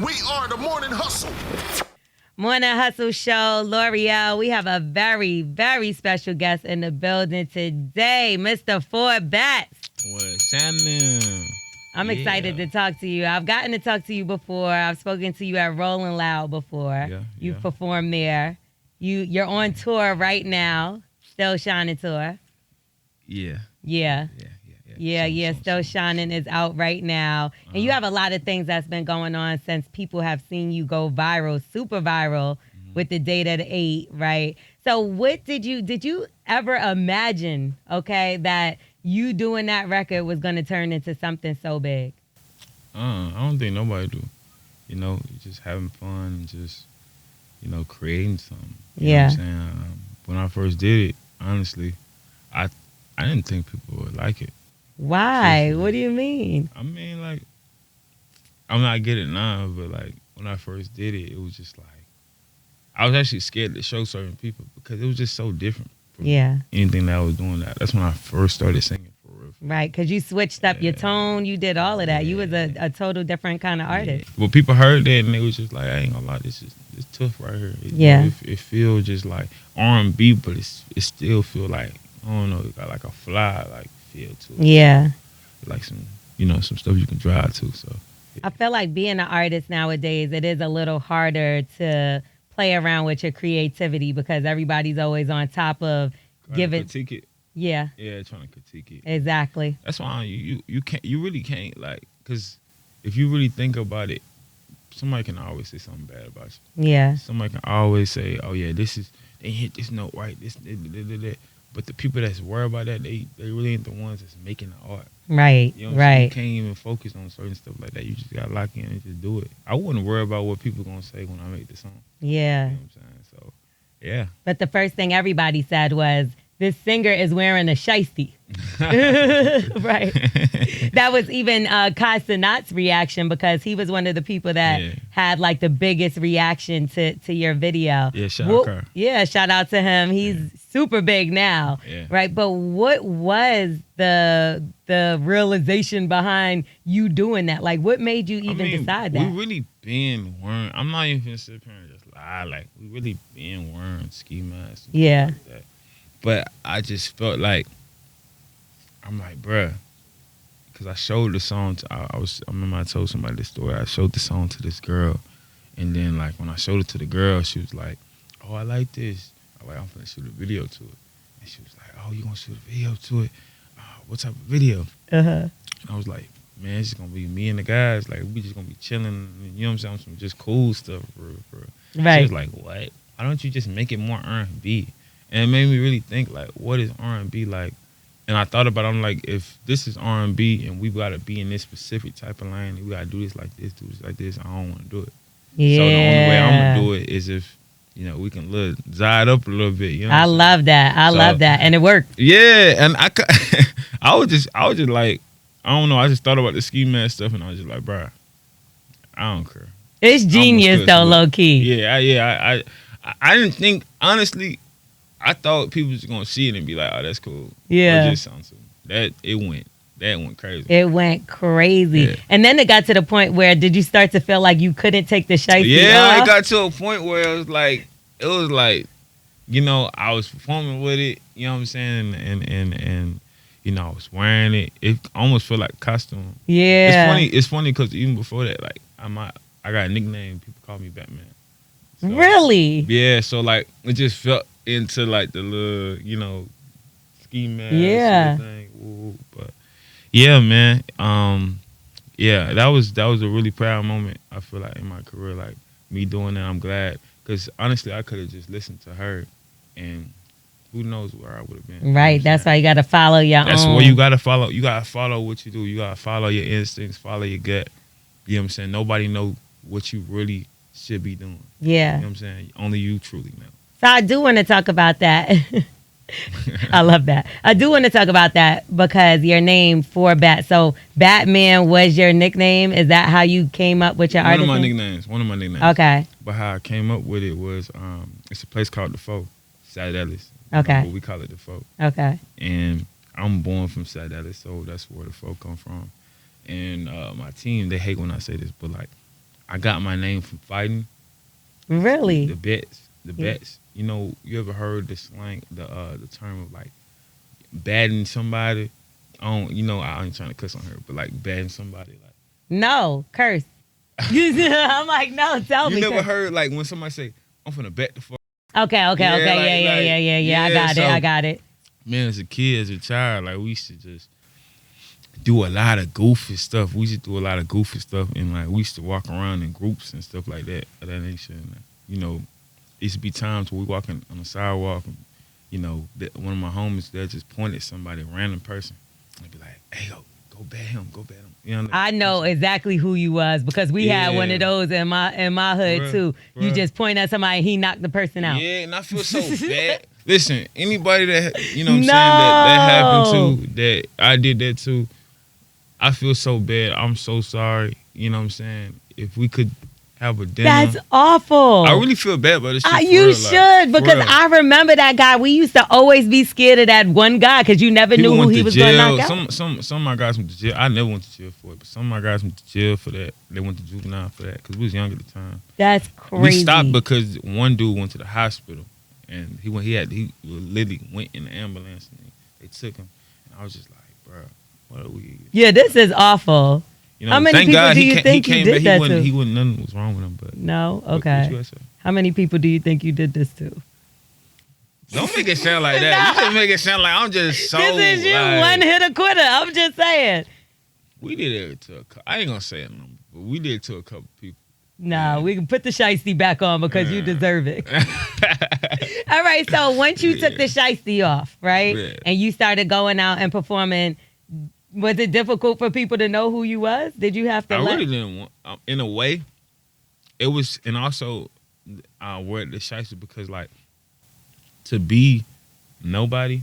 We are the Morning Hustle. Morning Hustle Show, L'Oreal. We have a very, very special guest in the building today, Mr. Ford Bats. What's happening? I'm excited to talk to you. I've gotten to talk to you before. I've spoken to you at Rolling Loud before. You've performed there. You're on tour right now, Still Shining tour. Yeah. Still Shining is out right now. And you have a lot of things that's been going on since people have seen you go viral, super viral with the Date at 8, right? So what did you ever imagine, okay, that you doing that record was going to turn into something so big? I don't think nobody do. You know, just having fun and just, creating something. You know what I'm saying? When I first did it, honestly, I didn't think people would like it. Why? What do you mean? I mean, like, I'm not getting it now, but, like, when I first did it, it was just, like, I was actually scared to show certain people because it was just so different from anything that I was doing. That's when I first started singing, for real. Right, because you switched up your tone. You did all of that. You was a total different kind of artist. Well, people heard that, and they was just like, I ain't gonna lie, it's tough right here. It feels just like R&B, but it still feel like, I don't know, it got like a fly, like, feel to it. Yeah. Like some stuff you can drive to. So I feel like being an artist nowadays, it is a little harder to play around with your creativity because everybody's always on top of critique it. Yeah, trying to critique it. Exactly. That's why you really can't, like, because if you really think about it, somebody can always say something bad about you. Yeah. Somebody can always say, oh yeah, they hit this note right, this. But the people that's worried about that, they really ain't the ones that's making the art. Right, you know what I'm saying? You can't even focus on certain stuff like that. You just got to lock in and just do it. I wouldn't worry about what people going to say when I make the song. Yeah. You know what I'm saying? So, yeah. But the first thing everybody said was, this singer is wearing a shiesty. Right. That was even Cosin's reaction because he was one of the people that had like the biggest reaction to your video. Yeah, shout out to him. He's super big now. Yeah. Right. But what was the realization behind you doing that? Like, what made you even decide that? We really been wearing, I'm not even gonna sit here and just lie. Like, we really been wearing ski masks. Yeah. Like that. But I just felt like, I'm like, bruh, because I showed the song to, I remember I told somebody this story. I showed the song to this girl, and then like when I showed it to the girl, she was like, oh, I like this. I'm like, I'm gonna shoot a video to it. And she was like, oh, you gonna shoot a video to it? What type of video? And I was like, man, it's just gonna be me and the guys. Like, we just gonna be chilling, and, you know what I'm saying? Some just cool stuff. Right. She was like, what? Why don't you just make it more R&B? And it made me really think, like, what is R&B like? And I thought about it, I'm like, if this is R&B and we got to be in this specific type of lane, we got to do this like this, I don't want to do it. Yeah. So the only way I'm going to do it is if, we can zide up a little bit. You know I love that. I love that. And it worked. Yeah. And I was just like, I don't know. I just thought about the ski mask stuff and I was just like, bruh, I don't care. It's genius though, low key. Yeah. I didn't think, honestly, I thought people was gonna see it and be like, "Oh, that's cool." Yeah, it just sounds cool. That went crazy. It went crazy, yeah. And then it got to the point where, did you start to feel like you couldn't take the shiesty off? Yeah, it got to a point where it was like, I was performing with it. You know what I'm saying? And I was wearing it. It almost felt like a costume. Yeah, It's funny because even before that, like I got a nickname. People call me Batman. So, really? Yeah. So like it just felt into like the little, ski mask thing. Ooh, but yeah, man. That was a really proud moment, I feel like, in my career. Like, me doing that, I'm glad. Because honestly, I could have just listened to her and who knows where I would have been. Right. That's why you got to follow your own. That's what you got to follow. You got to follow what you do. You got to follow your instincts, follow your gut. You know what I'm saying? Nobody know what you really should be doing. Yeah. You know what I'm saying? Only you truly know. So I do want to talk about that. I love that. I do want to talk about that because your name for Bat. So Batman was your nickname. Is that how you came up with your artist name? One of my nicknames. Okay. But how I came up with it was it's a place called The Foe, South Dallas. Okay. But we call it The Foe. Okay. And I'm born from South Dallas, so that's where The Foe come from. And my team, they hate when I say this, but like I got my name from fighting. Really? The bets. You know, you ever heard the slang, the term of like batting somebody? I ain't trying to cuss on her, but like batting somebody, like No, curse. I'm like, no, tell me. you never curse. heard like when somebody say, "I'm finna bet the fuck." Okay. Yeah, like- Yeah. I got it. so- I got it. Man, as a kid, as a child, like we used to just do a lot of goofy stuff. We used to do a lot of goofy stuff, and like we used to walk around in groups and stuff like that. Of that nature. And, you know, it used to be times where we walking on the sidewalk, and you know, one of my homies there just pointed at somebody, a random person, and be like, "Hey, go bet him, go bet him." You know, I know exactly who you was because we had one of those in my hood Bruh, too. You bruh. just point at somebody, he knocked the person out. Yeah, and I feel so bad. Listen, anybody that you know what I'm saying that happened to, that I did that to, I feel so bad. I'm so sorry. You know what I'm saying? If we could have a dinner. That's awful. I really feel bad about this shit. You should, because I remember that guy. We used to always be scared of that one guy because you never knew who he was going to knock out. Some of my guys went to jail. I never went to jail for it, but some of my guys went to jail for that. They went to juvenile for that because we was young at the time. That's crazy. We stopped because one dude went to the hospital and he literally went in the ambulance and they took him. And I was just like, bro, what are we? Yeah, this is awful. You know, how many thank people God do you think you did that to? He wasn't, nothing was wrong with him. But no, what okay. you gotta say? How many people do you think you did this to? Don't make it sound like that. You just make it sound like I'm just so. This is you, like, one hitter quitter. I'm just saying. We did it to I ain't gonna say a number, but we did it to a couple people. Nah, we can put the shiesty back on because you deserve it. All right, so once you took the shiesty off, right, and you started going out and performing, was it difficult for people to know who you was? Did you have to? I really didn't want. In a way, it was, and also I wear the shiesty because like to be nobody,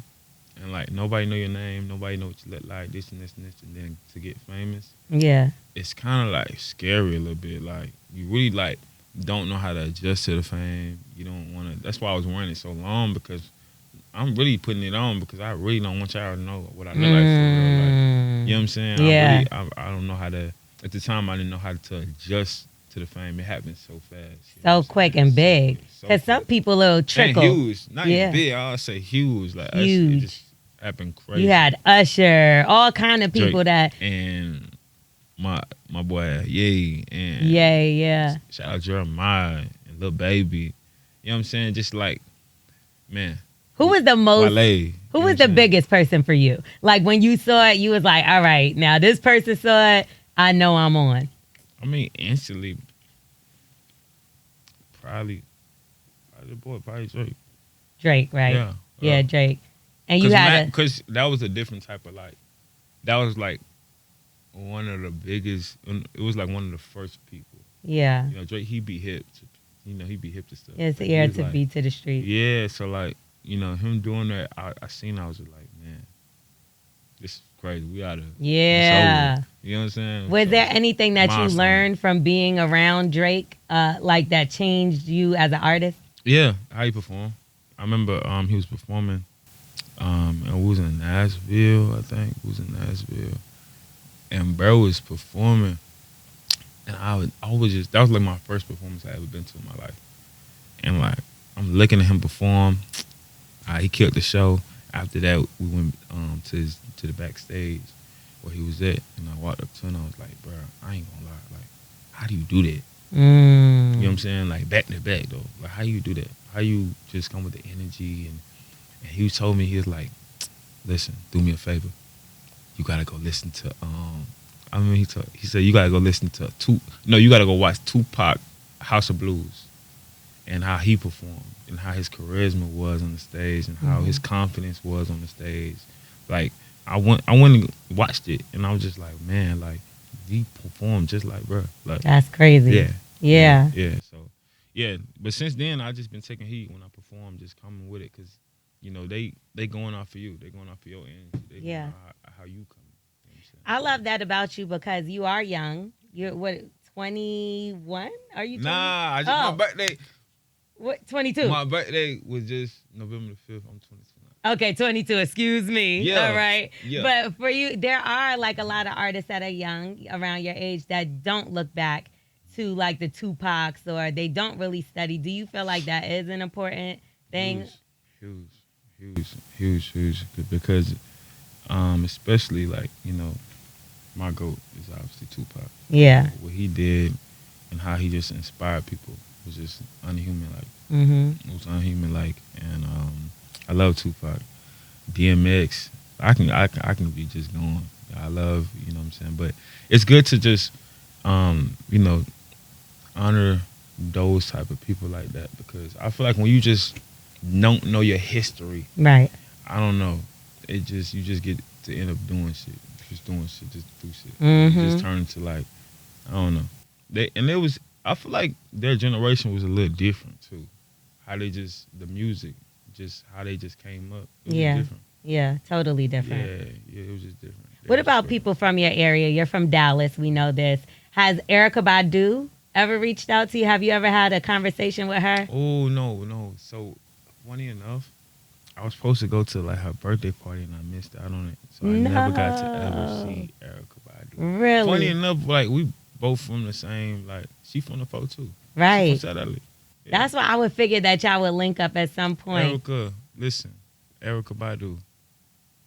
and like nobody know your name, nobody know what you look like, this and this and this, and then to get famous, yeah, it's kind of like scary a little bit. Like you really like don't know how to adjust to the fame. You don't want to. That's why I was wearing it so long because I'm really putting it on because I really don't want y'all to know what I look like for real. Like, you know what I'm saying? Yeah. I don't know how to. At the time, I didn't know how to adjust to the fame. It happened so fast. So quick and big. Because some people will trickle. And huge. Not even big. I'll say huge. Like huge. It just happened crazy. You had Usher, all kind of people Drake, that. and my boy Ye and yeah. Shout out Jeremiah and Lil Baby. You know what I'm saying? Just like, man. Who was the most? Wale, who was the biggest person for you? Like when you saw it, you was like, all right, now this person saw it. I know I'm on. I mean, instantly, probably Drake. Drake, right? Yeah, Drake. And you because that was a different type of like. That was like one of the biggest. It was like one of the first people. Yeah. You know, Drake, he be hip. He be hip to stuff. It's the air to be to the street. Yeah, so like, you know, him doing that, I seen. I was just like, man, this is crazy. We oughta. Yeah. You know what I'm saying? Was there anything that you learned from being around Drake, like that changed you as an artist? Yeah, how he performed. I remember he was performing, and we was in Nashville, I think. We was in Nashville. And bro was performing, and I was just, that was like my first performance I ever been to in my life. And like, I'm looking at him perform. He killed the show. After that, we went to the backstage where he was at, and I walked up to him and I was like, bro, I ain't gonna lie, like, how do you do that? You know what I'm saying? Like back to back though. Like how you do that? How you just come with the energy? And he told me, he was like, listen, do me a favor. You gotta go listen to I mean he said you gotta go listen to you gotta go watch Tupac House of Blues and how he performed and how his charisma was on the stage and how his confidence was on the stage. Like I went and watched it and I was just like, man, like he performed just like bro. Like that's crazy. Yeah. So yeah, but since then I just been taking heat when I perform, just coming with it because you know they going off for you, they going off for your energy, they going off how you come. I love that about you because you are young. You're what, 21? Are you 20? Nah, my birthday. What, 22? My birthday was just November the 5th. I'm 22 now. Okay, 22. Excuse me. Yeah. All right. Yeah. But for you, there are like a lot of artists that are young, around your age, that don't look back to like the Tupacs, or they don't really study. Do you feel like that is an important thing? Huge. Because, especially like my goat is obviously Tupac. Yeah. What he did and how he just inspired people was just unhuman. Like it was unhuman. Like, and I love Tupac. DMX. I can be just going. I love, what I'm saying. But it's good to just honor those type of people like that, because I feel like when you just don't know your history, Right. I don't know, you just get to end up doing shit, just do shit. Mm-hmm. It just turn into like, I don't know. I feel like their generation was a little different too. How they just the music, just how they just came up. It was different. Yeah, totally different. Yeah, it was just different. What about people from your area? You're from Dallas. We know this. Has Erykah Badu ever reached out to you? Have you ever had a conversation with her? Oh, no. So, funny enough, I was supposed to go to like her birthday party and I missed out on it. So I never got to ever see Erykah Badu. Really? Funny enough, like we both from the same, like she from the 4-2. Right. She from South LA. Yeah. That's why I would figure that y'all would link up at some point. Erykah, listen, Erykah Badu,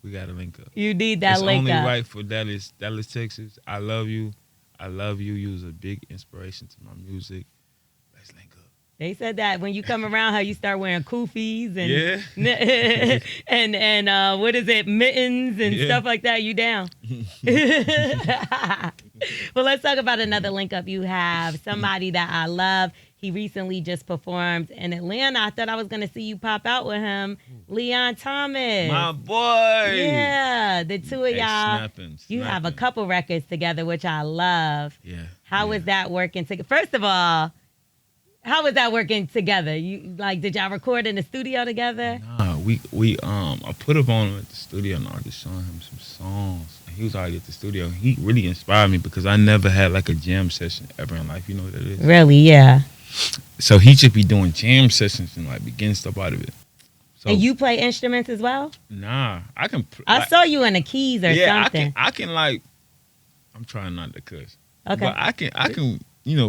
we got to link up. You need that link up. It's only up. right for Dallas, Texas. I love you. You was a big inspiration to my music. Let's link up. They said that when you come around her, you start wearing koofies and and what is it, mittens and stuff like that. You down? Well, let's talk about another link up you have. Somebody that I love. He recently just performed in Atlanta. I thought I was gonna see you pop out with him, Leon Thomas. My boy. Yeah, the two of y'all. Snapping. You have a couple records together, which I love. Yeah. How was that working together? First of all, how was that working together? Did y'all record in the studio together? Nah, I put up on him at the studio and I just showing him some songs. And he was already at the studio. He really inspired me because I never had like a jam session ever in life. You know what that is? Really, yeah. So he should be doing jam sessions and like be getting stuff out of it. So, and you play instruments as well? Nah, I can. I saw you in the keys or something. I can like. I'm trying not to cuss. Okay. But I can.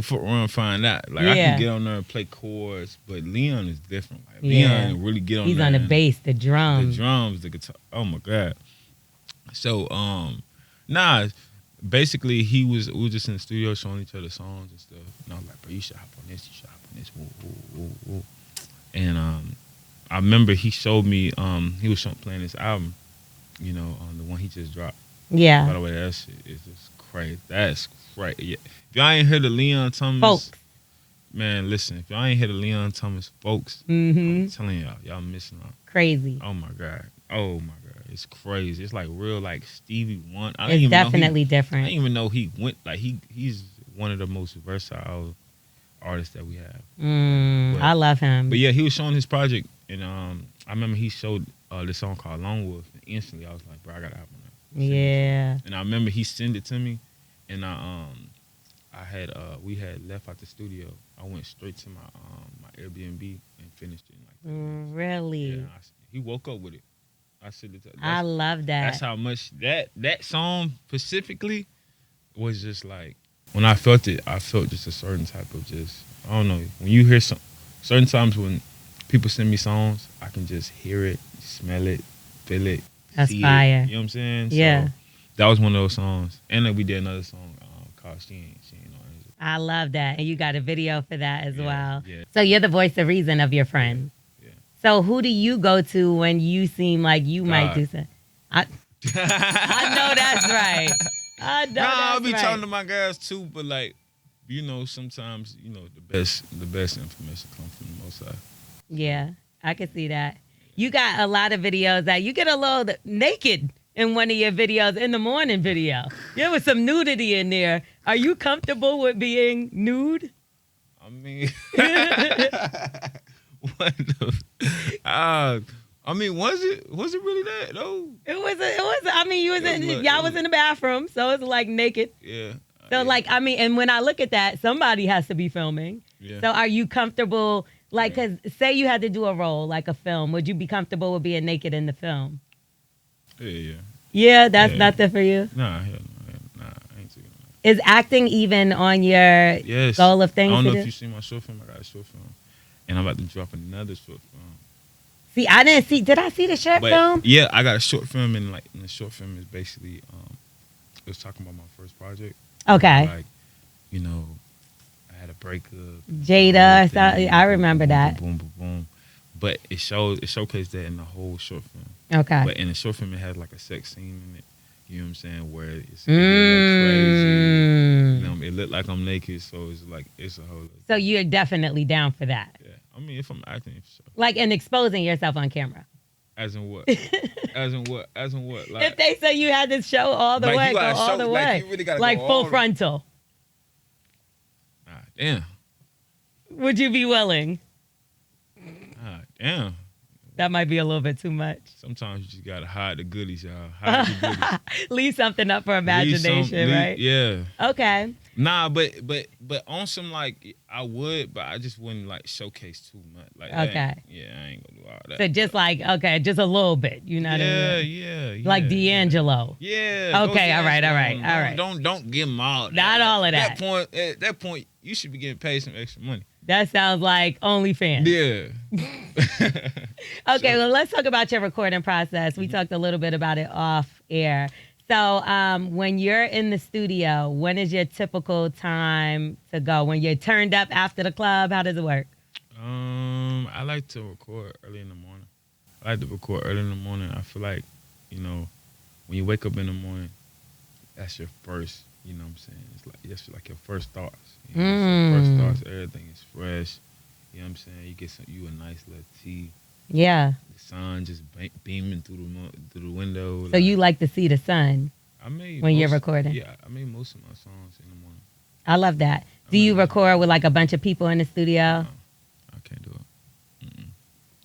Foot around find out. Like I can get on there and play chords, but Leon is different. Like Leon really get on. He's there on the bass, the drums, the guitar. Oh my god. So basically we were just in the studio showing each other songs and stuff. And I was like, bro, you should hop on this. You should hop on this. Woo. And I remember he showed me. He was playing this album. The one he just dropped. Yeah. By the way, that shit is just crazy. That's crazy. Yeah. If y'all ain't heard of Leon Thomas, folks, man, listen. If y'all ain't heard of Leon Thomas, folks, mm-hmm. I'm telling y'all missing out. Crazy. Oh my god. It's crazy. It's like real, like Stevie Wonder. It's definitely different. I didn't even know he went like he's one of the most versatile artists that we have. I love him. But yeah, he was showing his project, and I remember he showed this song called Lone Wolf, and instantly I was like, bro, I gotta have one. Yeah. And I remember he sent it to me, and we had left out the studio. I went straight to my Airbnb and finished it in like really? Yeah, he woke up with it. I said, I love that. That's how much that song specifically was just like, when I felt it, I felt just a certain type of just, I don't know. When you hear certain times when people send me songs, I can just hear it, smell it, feel it. That's see fire. It, you know what I'm saying? Yeah. So that was one of those songs. And then we did another song called She Ain't No Angel. I love that. And you got a video for that as well. Yeah. So you're the voice of reason of your friends. Yeah. So who do you go to when you seem like you might do something? I know that's right. I'll be talking to my guys too, but like, sometimes, the best information comes from the Most High. Yeah, I can see that. You got a lot of videos that you get a little naked in one of your videos, in the morning video. There was some nudity in there. Are you comfortable with being nude? I mean, was it really that though? It was. I mean, y'all was in the bathroom, so it's like naked. Yeah. So and when I look at that, somebody has to be filming. Yeah. So are you comfortable, because say you had to do a role, like a film, would you be comfortable with being naked in the film? Yeah. Yeah, that's nothing for you? Nah, hell no. Nah, I ain't taking Is acting even on your Yes. goal of things I don't to know do? if you see my short film. I got a short film, and I'm about to drop another short film. See, I didn't see. Did I see the short But film? yeah, I got a short film, and like, and the short film is basically, it was talking about my first project. Okay. Like, you know, I had a breakup. Jada, Thing, I remember that. Boom, boom, boom. But it showcased that in the whole short film. Okay. But in the short film, it has like a sex scene in it. You know what I'm saying? Where it look crazy. You know, it looked like I'm naked, so it's like it's a whole. So you're definitely down for that. Yeah, I mean, if I'm acting, for sure. Like, and exposing yourself on camera. As in what? As in what? As in what? Like, if they say you had to show all the like way, you go gotta all show, the like way. you really gotta like go full all the- frontal. Ah, damn. Would you be willing? Ah, damn. That might be a little bit too much. Sometimes you just gotta hide the goodies, y'all. Hide the goodies. Leave something up for imagination, right? Yeah. Okay. Nah, but on some like I would, but I just wouldn't like showcase too much. Like Okay. I ain't gonna do all that. So just like, okay, just a little bit. You know what I mean? Yeah. Like D'Angelo. Yeah. Okay, all right. Don't get them all. Not all of that. At that point, you should be getting paid some extra money. That sounds like OnlyFans. Yeah. Okay, well, let's talk about your recording process. We talked a little bit about it off air. So when you're in the studio, when is your typical time to go? When you're turned up after the club, how does it work? I like to record early in the morning. I feel like, you know, when you wake up in the morning, that's your first, you know what I'm saying? It's like that's like your first thoughts. You know first thoughts, everything is fresh. You know what I'm saying? You get you a nice little tea. Yeah. The sun just beaming through the window. So you like to see the sun when you're recording? Yeah, I made most of my songs in the morning. I love that. Do you record with like a bunch of people in the studio? No, I can't do it.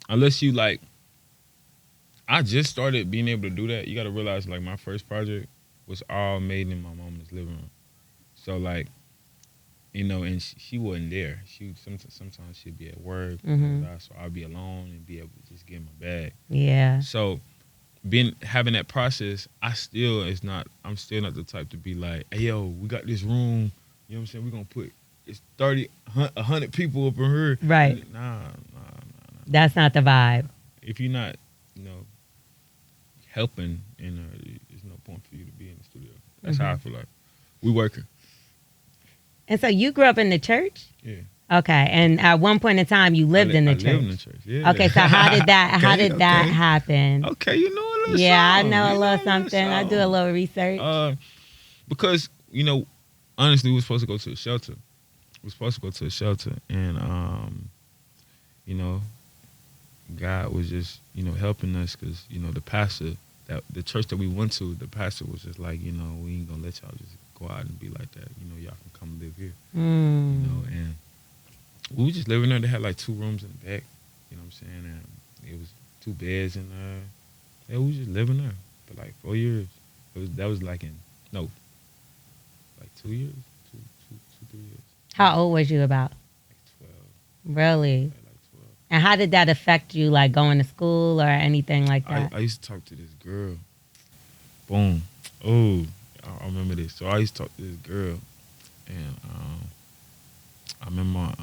Unless you like, I just started being able to do that. You got to realize like my first project was all made in my mama's living room. So like, you know, and she wasn't there. She sometimes she'd be at work, so I'd be alone and be able to just get in my bag. Yeah. So having that process, I'm still not the type to be like, hey yo, we got this room. You know what I'm saying? We're gonna put it's 100 people up in here. Right. Nah. That's not the vibe. If you're not, you know, helping, there's no point for you to be in the studio. That's how I feel like. We working. And so you grew up in the church? Yeah. Okay. And at one point in time you lived in the church. I lived in the church, yeah. Okay, so how did that happen? Okay, you know a little something. Yeah, I know a little something. I do a little research. Because, you know, honestly, we were supposed to go to a shelter. And, you know, God was just, you know, helping us because, you know, the pastor, the church that we went to, the pastor was just like, you know, we ain't going to let y'all just go out and be like that. You know, y'all can come live here. You know, and we were just living there. They had like 2 rooms in the back. You know what I'm saying? And it was 2 beds in there. Yeah, we was just living there for like 4 years. That was like 2 years, 3 years. How old was you about? Like 12. Really? Yeah, like 12. And how did that affect you, like going to school or anything like that? I used to talk to this girl. Boom. Oh, I remember this. So I used to talk to this girl, and I remember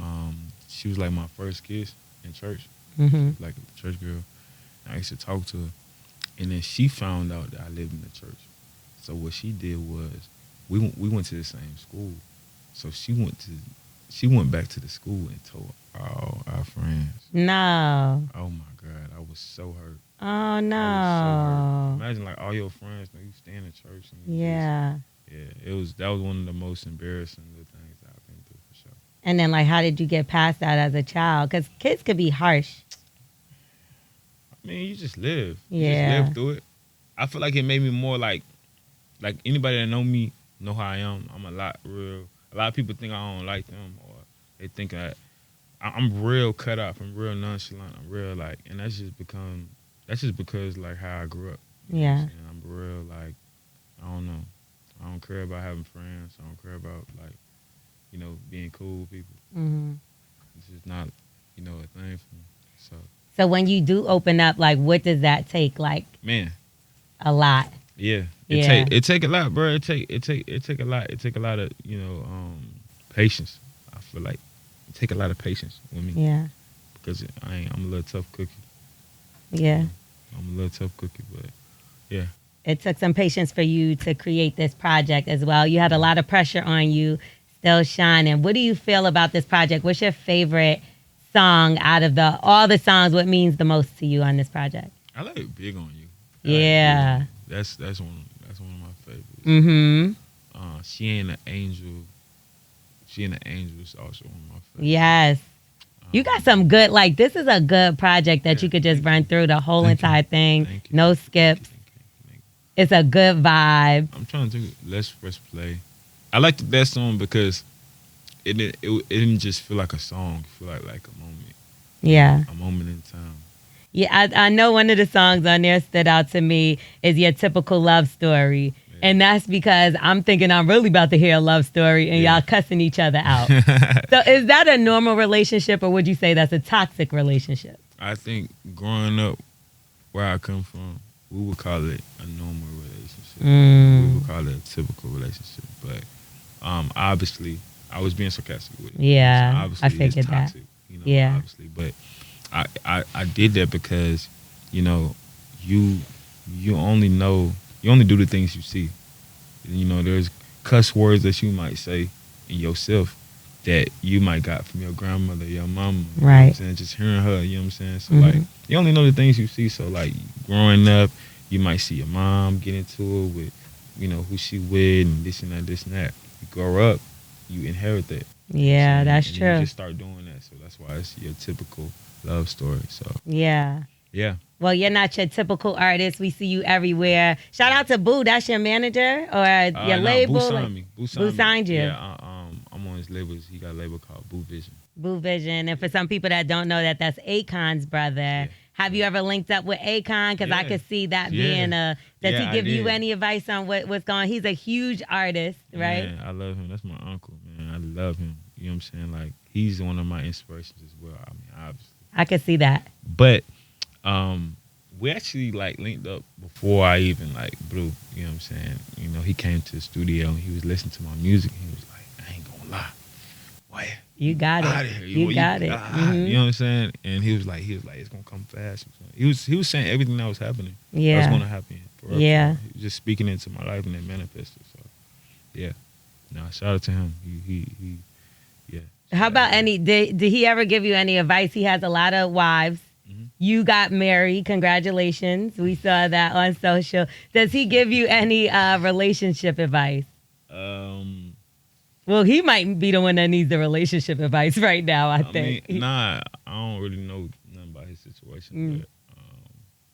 she was like my first kiss in church, like a church girl. And I used to talk to her, and then she found out that I lived in the church. So what she did was we went to the same school. So she went back to the school and told all our friends. No. Oh my God, I was so hurt. Oh no. I was so hurt. Imagine like all your friends know you stay in the church. And that was one of the most embarrassing little things that I've been through for sure. And then like, how did you get past that as a child? Because kids could be harsh. I mean, you just live. Yeah. You just live through it. I feel like it made me more like anybody that know me know how I am. I'm a lot real. A lot of people think I don't like them, or they think that I'm real cut off. I'm real nonchalant. I'm real like, and that's just because like how I grew up. Yeah. I'm real like, I don't know. I don't care about having friends. I don't care about like, you know, being cool with people. It's just not, you know, a thing for me. So when you do open up, like, what does that take? Like, man, a lot. yeah. It take a lot, bro. It take a lot. It take a lot of patience. I feel like it take a lot of patience with me. Yeah. Because I'm a little tough cookie. Yeah. I'm a little tough cookie, but yeah. It took some patience for you to create this project as well. You had a lot of pressure on you, Still Shining. What do you feel about this project? What's your favorite song out of all the songs? What means the most to you on this project? I like Big on You. Yeah. That's one of my favorites. Mm-hmm. She Ain't an Angel. She Ain't an Angel is also one of my favorites. Yes. You got some good, this is a good project that you could just run through the whole entire thing. No skips. Thank you. It's a good vibe. I'm trying to let's press play. I like that song because it didn't just feel like a song. It feel like a moment. Yeah. A moment in time. Yeah, I know one of the songs on there stood out to me is Your Typical Love Story. Yeah. And that's because I'm thinking I'm really about to hear a love story and y'all cussing each other out. So is that a normal relationship, or would you say that's a toxic relationship? I think growing up where I come from, we would call it a normal relationship. We would call it a typical relationship. But obviously, I was being sarcastic with it. Yeah, so obviously I figured it's toxic, yeah. Obviously. But I did that because, you only do the things you see. There's cuss words that you might say in yourself that you might got from your grandmother, your mama. Right. You know what I'm saying? Just hearing her, you know what I'm saying? So you only know the things you see. So growing up, you might see your mom get into it with, who she with and this and that. You grow up, you inherit that. Yeah, that's true. You just start doing that. So that's why it's your typical love story. So yeah. Well, you're not your typical artist. We see you everywhere. Shout out to Boo. That's your manager or your label? Boo signed me. Boo signed you. Yeah, I'm on his label. He got a label called Boo Vision. Boo Vision. And for some people that don't know that's Akon's brother. Yeah. Have you ever linked up with Akon? Because I could see that being does he give you any advice on what's going on? He's a huge artist, right? Yeah, I love him. That's my uncle, man. I love him. You know what I'm saying? He's one of my inspirations as well. I mean, obviously. I could see that. But we actually linked up before I even blew. You know what I'm saying? He came to the studio and he was listening to my music and he was like, I ain't gonna lie. Boy, you got it. You got it. You know what I'm saying? And he was like, it's gonna come fast. He was saying everything that was happening. Yeah. That was gonna happen. Yeah. He was just speaking into my life and it manifested. So yeah. No, shout out to him. He yeah. How about did he ever give you any advice? He has a lot of wives. Mm-hmm. You got married. Congratulations. We saw that on social. Does he give you any relationship advice? Well, he might be the one that needs the relationship advice right now, I think. I don't really know nothing about his situation. But,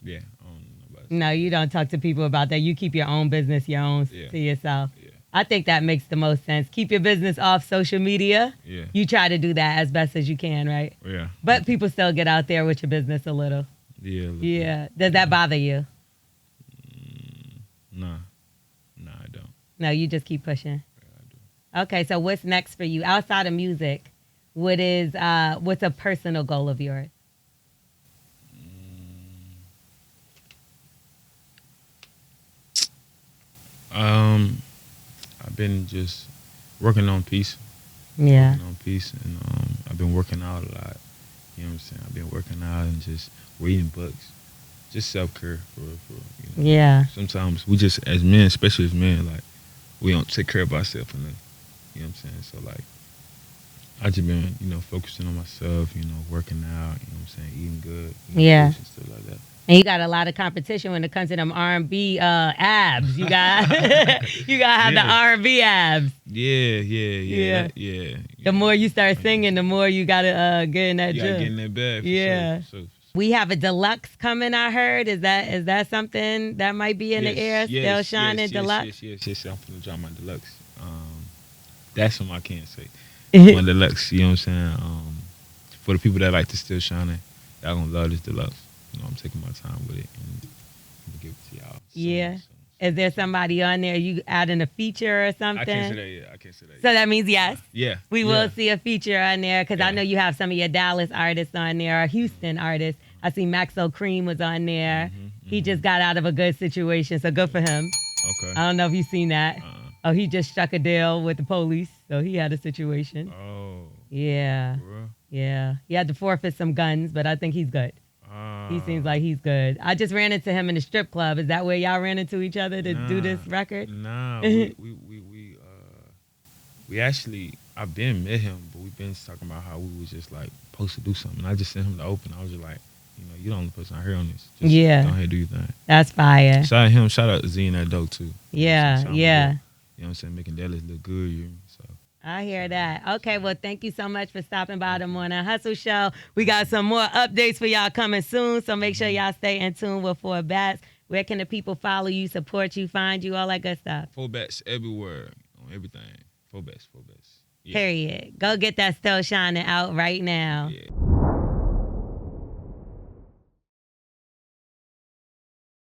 yeah, I don't know about No, you don't talk to people about that. You keep your own business, to yourself. Yeah. I think that makes the most sense. Keep your business off social media. Yeah. You try to do that as best as you can, right? Yeah. But people still get out there with your business a little. Yeah. Yeah. Does that bother you? Nah, I don't. No, you just keep pushing. Yeah, I do. Okay, so what's next for you outside of music? What's a personal goal of yours? I've been just working on peace. Yeah. Working on peace, and I've been working out a lot. You know what I'm saying? I've been working out and just reading books, just self-care for Yeah. Sometimes we just, as men, especially as men, we don't take care of ourselves enough. You know what I'm saying? So I just been, focusing on myself, working out, you know what I'm saying, eating good, yeah, and stuff like that. And you got a lot of competition when it comes to them R&B abs. You got you gotta have the R&B abs. Yeah. The more you start singing, the more you gotta get in that gym. You gotta get in that bag. Yeah. Sure. We have a Deluxe coming, I heard. Is that something that might be in the air? Still Shining Deluxe? Yes. I'm finna drop my Deluxe. That's something I can't say. My Deluxe, you know what I'm saying? For the people that like to Still Shining, y'all gonna love this Deluxe. I'm taking my time with it and I'm gonna give it to y'all. Yeah. Is there somebody on there you adding a feature or something? I can't say that yet. So that means yes. Yeah. We will see a feature on there because I know you have some of your Dallas artists on there or Houston artists. I see Maxo Cream was on there. He just got out of a good situation, so good for him. Okay. I don't know if you've seen that. Oh, he just struck a deal with the police, so he had a situation. Oh. Yeah. Bro. Yeah. He had to forfeit some guns, but I think he's good. He seems like he's good. I just ran into him in the strip club. Is that where y'all ran into each other to do this record? Nah, we actually, I've been met him, but we've been talking about how we was just like supposed to do something. I just sent him to open. I was just like, you know, you're the only person out here on this. Just Yeah. go ahead and do your thing. That's fire. Shout out him. Shout out to Z and that dope too. Yeah, Shout out yeah. my boy. You know what I'm saying? Making Dallas look good. You hear me? So. I hear that. Okay, well, thank you so much for stopping by the Morning Hustle Show. We got some more updates for y'all coming soon, so make sure y'all stay in tune with 4 Bats. Where can the people follow you, support you, find you, all that good stuff? 4 Bats everywhere, on everything. 4 Bats. Yeah. Period. Go get that Still Shining out right now. Yeah.